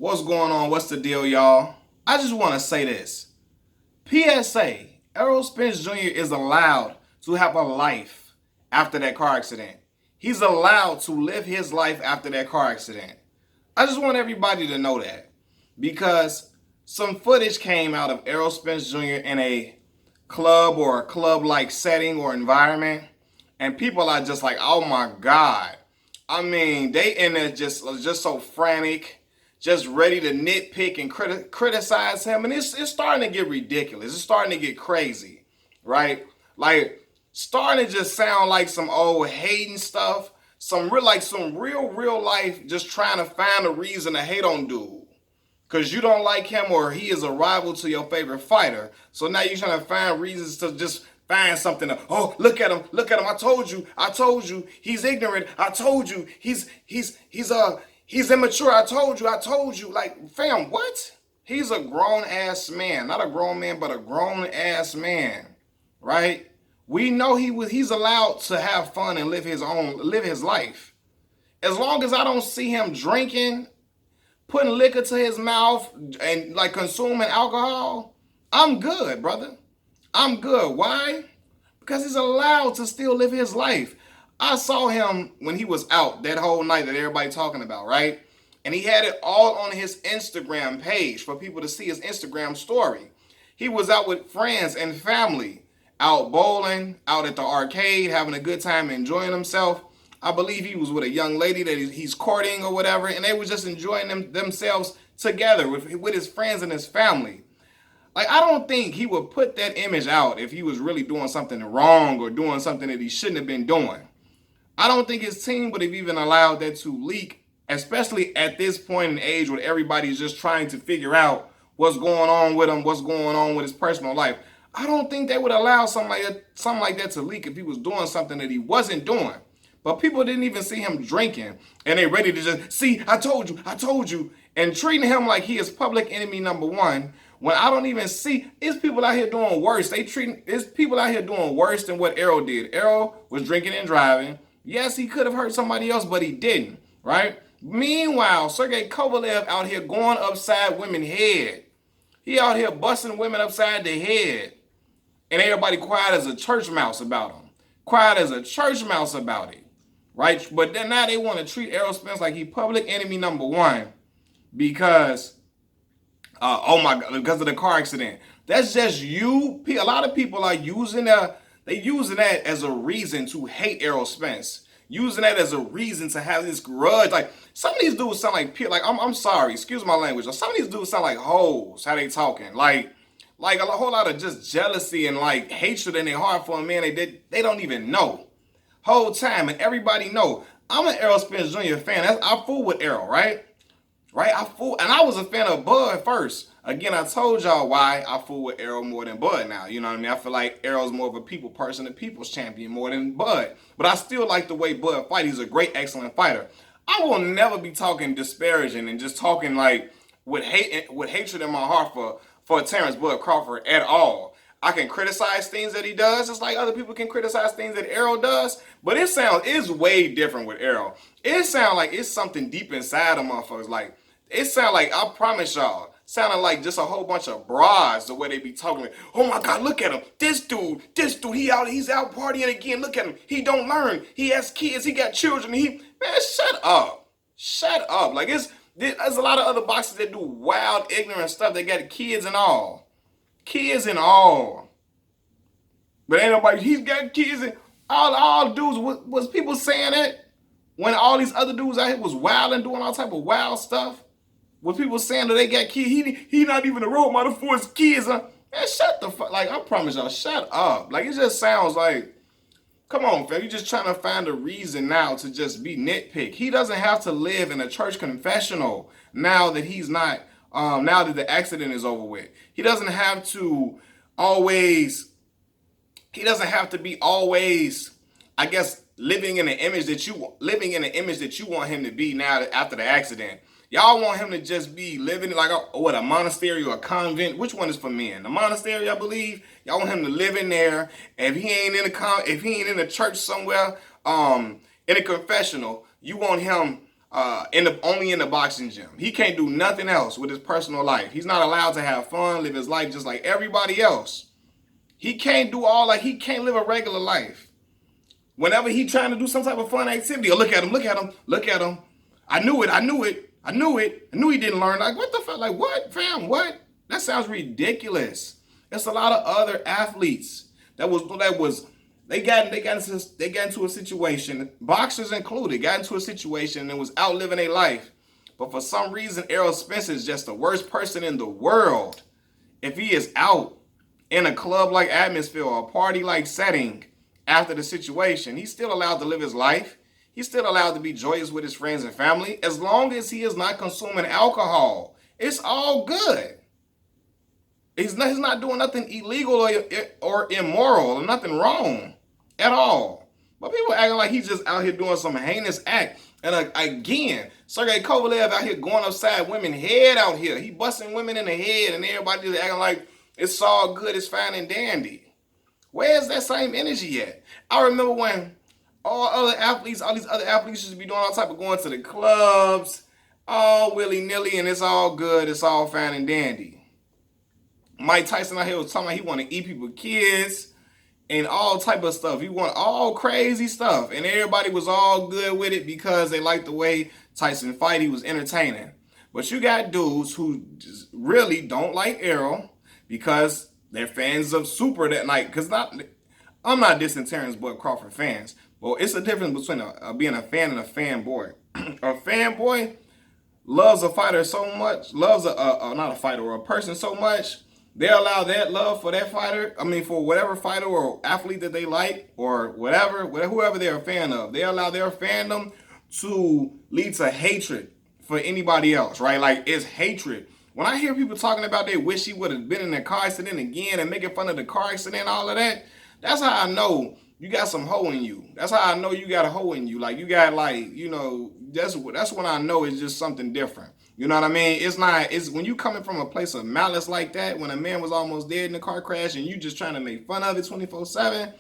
What's going on? What's the deal, y'all? I just want to say this. PSA, Errol Spence Jr. is allowed to have a life after that car accident. He's allowed to live his life after that car accident. I just want everybody to know that because some footage came out of Errol Spence Jr. in a club or a club-like setting or environment, and people are just like, oh my God. I mean, they in there just so frantic, just ready to nitpick and criticize him, and it's starting to get ridiculous. It's starting to get crazy, right? Like starting to just sound like some old hating stuff, some real life, just trying to find a reason to hate on dude. Because you don't like him or he is a rival to your favorite fighter. So now you're trying to find reasons to just find something to, oh, look at him, I told you, he's ignorant, I told you, he's immature, I told you. Like, fam, what? He's a grown ass man. Not a grown man, but a grown ass man. Right? We know he's allowed to have fun and live his life. As long as I don't see him drinking, putting liquor to his mouth, and like consuming alcohol, I'm good, brother. I'm good. Why? Because he's allowed to still live his life. I saw him when he was out that whole night that everybody talking about, right? And he had it all on his Instagram page for people to see his Instagram story. He was out with friends and family, out bowling, out at the arcade, having a good time, enjoying himself. I believe he was with a young lady that he's courting or whatever, and they were just enjoying themselves together with his friends and his family. Like, I don't think he would put that image out if he was really doing something wrong or doing something that he shouldn't have been doing. I don't think his team would have even allowed that to leak, especially at this point in age where everybody's just trying to figure out what's going on with him, what's going on with his personal life. I don't think they would allow something like that to leak if he was doing something that he wasn't doing. But people didn't even see him drinking, and they ready to just, see, I told you, and treating him like he is public enemy number one, when I don't even see, it's people out here doing worse. It's people out here doing worse than what Errol did. Errol was drinking and driving. Yes, he could have hurt somebody else, but he didn't, right? Meanwhile, Sergey Kovalev out here going upside women's head. He out here busting women upside the head. And everybody quiet as a church mouse about him. Quiet as a church mouse about it. Right? But then now they want to treat Errol Spence like he public enemy number one because, because of the car accident. That's just you. A lot of people are using that as a reason to hate Errol Spence. Using that as a reason to have this grudge. Like, some of these dudes sound like I'm sorry, excuse my language. Some of these dudes sound like hoes, how they talking. Like a whole lot of just jealousy and like hatred in their heart for a man they don't even know. Whole time, and everybody know I'm an Errol Spence Jr. fan. I fool with Errol, right? And I was a fan of Bud first. Again, I told y'all why I fool with Errol more than Bud now. You know what I mean? I feel like Errol's more of a people person, a people's champion more than Bud. But I still like the way Bud fights. He's a great, excellent fighter. I will never be talking disparaging and just talking like with hatred in my heart for Terrence Bud Crawford at all. I can criticize things that he does, just like other people can criticize things that Errol does. But it's way different with Errol. It sounds like it's something deep inside of motherfuckers. Like, it sounds like, I promise y'all, sounding like just a whole bunch of bras the way they be talking. Like, oh my God, look at him. This dude, he's out partying again. Look at him. He don't learn. He has kids. He got children. Man, shut up. Shut up. Like, there's a lot of other boxers that do wild, ignorant stuff. They got kids and all. Kids and all. But ain't nobody, he's got kids and all dudes, was people saying that? When all these other dudes out here was wild and doing all type of wild stuff? Was people saying that they got kids? He not even a role model for his kids, huh? Man, shut the fuck, like, I promise y'all, shut up. Like, it just sounds like, come on, fam, you're just trying to find a reason now to just be nitpick. He doesn't have to live in a church confessional now that he's not, now that the accident is over with. He doesn't have to be always, I guess, living in the image that you want him to be now after the accident. Y'all want him to just be living like a monastery or a convent. Which one is for men? The monastery, I believe. Y'all want him to live in there. If he ain't in a church somewhere, in a confessional, you want him only in the boxing gym. He can't do nothing else with his personal life. He's not allowed to have fun, live his life just like everybody else. He can't do all like he can't live a regular life. Whenever he trying to do some type of fun activity, or look at him, look at him, look at him. I knew it, I knew it, I knew it. I knew he didn't learn. Like, what the fuck? Like, what, fam? What? That sounds ridiculous. There's a lot of other athletes they got into a situation, boxers included, got into a situation and was out living their life. But for some reason, Errol Spence is just the worst person in the world. If he is out in a club-like atmosphere or a party-like setting after the situation, he's still allowed to live his life. He's still allowed to be joyous with his friends and family as long as he is not consuming alcohol. It's all good. He's not doing nothing illegal or immoral or nothing wrong at all. But people acting like he's just out here doing some heinous act. And again, Sergey Kovalev out here going upside women's head out here. He busting women in the head and everybody just acting like it's all good, it's fine and dandy. Where's that same energy at? I remember when all these other athletes used to be doing all type of going to the clubs, all willy-nilly, and it's all good, it's all fine and dandy. Mike Tyson out here was talking about he want to eat people's kids and all type of stuff. He want all crazy stuff. And everybody was all good with it because they liked the way Tyson fight. He was entertaining. But you got dudes who just really don't like Errol because they're fans of Super that night. Because I'm not dissing Terrence Bud Crawford fans. Well, it's a difference between being a fan and a fanboy. A fanboy loves a fighter so much, loves not a fighter or a person so much, they allow that love for that fighter, for whatever fighter or athlete that they like or whoever they're a fan of, they allow their fandom to lead to hatred for anybody else, right? Like, it's hatred. When I hear people talking about they wish he would have been in a car accident again and making fun of the car accident, all of that, that's how I know you got some hoe in you. That's how I know you got a hoe in you. Like, you got that's when I know it's just something different. You know what I mean? It's when you coming from a place of malice like that, when a man was almost dead in a car crash and you just trying to make fun of it 24/7,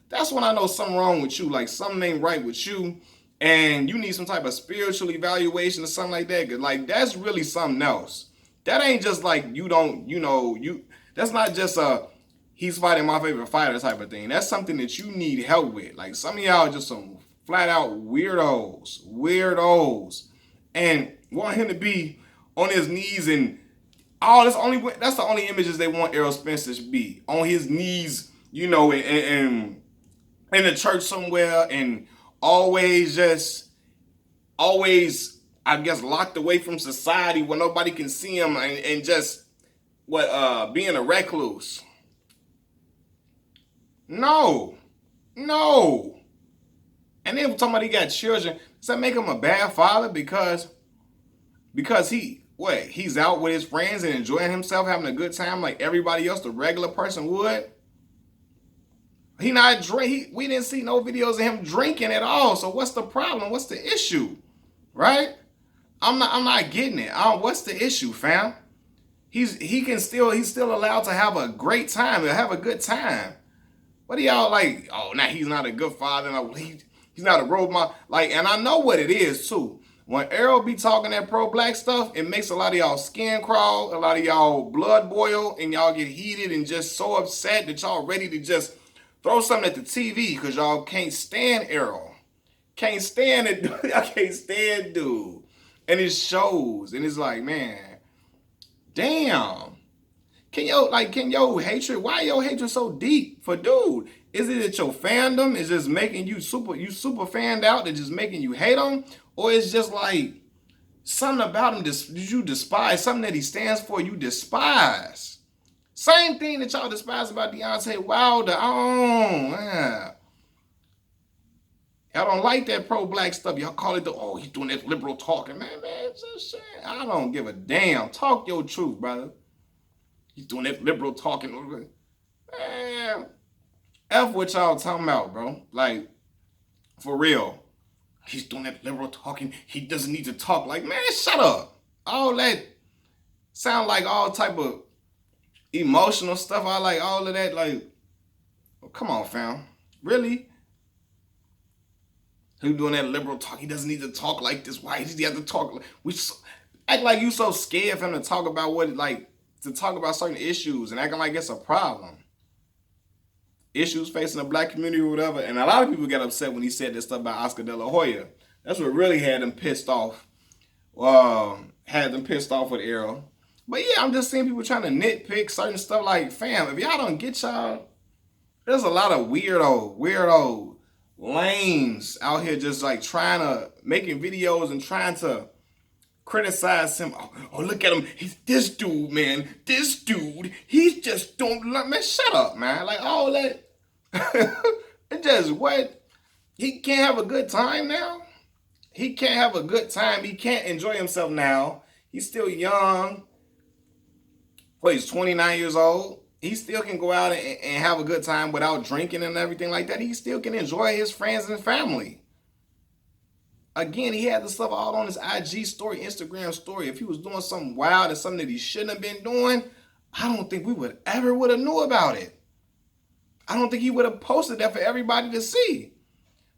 that's when I know something wrong with you. Like, something ain't right with you and you need some type of spiritual evaluation or something like that. Like, that's really something else. That ain't just like that's not just he's fighting my favorite fighter type of thing. That's something that you need help with. Like, some of y'all are just some flat out weirdos, and want him to be on his knees and that's the only images they want Errol Spence to be on his knees, in the church somewhere, and always I guess locked away from society where nobody can see him and just being a recluse. No. And then talking about he got children, does that make him a bad father because he's out with his friends and enjoying himself, having a good time like everybody else, the regular person would? We didn't see no videos of him drinking at all. So what's the problem? What's the issue? Right? I'm not getting it. What's the issue, fam? He's still allowed to have a great time, to have a good time. What are y'all like? Oh, now he's not a good father. No, he's not a role model. Like, and I know what it is too. When Errol be talking that pro-black stuff, it makes a lot of y'all skin crawl, a lot of y'all blood boil, and y'all get heated and just so upset that y'all ready to just throw something at the TV because y'all can't stand Errol. Can't stand it. I can't stand dude. And it shows. And it's like, man, damn. Can your hatred, why your hatred so deep for dude? Is it that your fandom is just making you super fanned out, that just making you hate him? Or it's just like something about him you despise, something that he stands for you despise. Same thing that y'all despise about Deontay Wilder. Oh, man. Y'all don't like that pro-black stuff. Y'all call it he's doing that liberal talking. Man, it's just shit. I don't give a damn. Talk your truth, brother. He's doing that liberal talking. Man, F what y'all talking about, bro. Like, for real. He's doing that liberal talking. He doesn't need to talk. Like, man, shut up. All that sound like all type of emotional stuff. I like all of that. Like, oh, come on, fam. Really? He doing that liberal talk. He doesn't need to talk like this. Why does he have to talk? Act like you so scared for him to talk about to talk about certain issues and acting like it's a problem. Issues facing the black community or whatever. And a lot of people got upset when he said this stuff about Oscar De La Hoya. That's what really had them pissed off. With Errol. But yeah, I'm just seeing people trying to nitpick certain stuff. Like, fam, if y'all don't get y'all, there's a lot of weirdo lames out here just like trying to making videos and trying to criticize him. Oh, look at him. This dude, man. This dude, he just don't let man. Shut up, man. Like all that. It just what? He can't have a good time now. He can't have a good time. He can't enjoy himself now. He's still young. Well, he's 29 years old. He still can go out and have a good time without drinking and everything like that. He still can enjoy his friends and family. Again, he had the stuff all on his IG story, Instagram story. If he was doing something wild and something that he shouldn't have been doing, I don't think we would have knew about it. I don't think he would have posted that for everybody to see.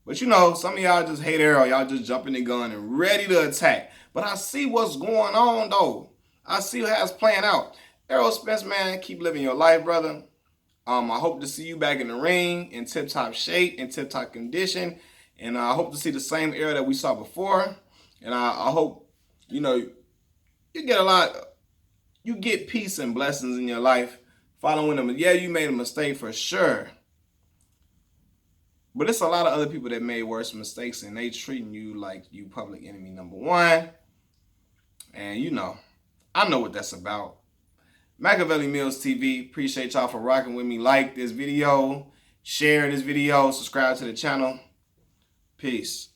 But you know, some of y'all just hate Errol. Y'all just jumping the gun and ready to attack. But I see what's going on, though. I see how it's playing out. Errol Spence, man, keep living your life, brother. I hope to see you back in the ring in tip-top shape, in tip-top condition. And I hope to see the same Errol that we saw before. And I hope, you know, you get peace and blessings in your life following them. Yeah, you made a mistake for sure. But it's a lot of other people that made worse mistakes and they treating you like you public enemy number one. And you know, I know what that's about. Machiavelli Mills TV, appreciate y'all for rocking with me. Like this video, share this video, subscribe to the channel. Peace.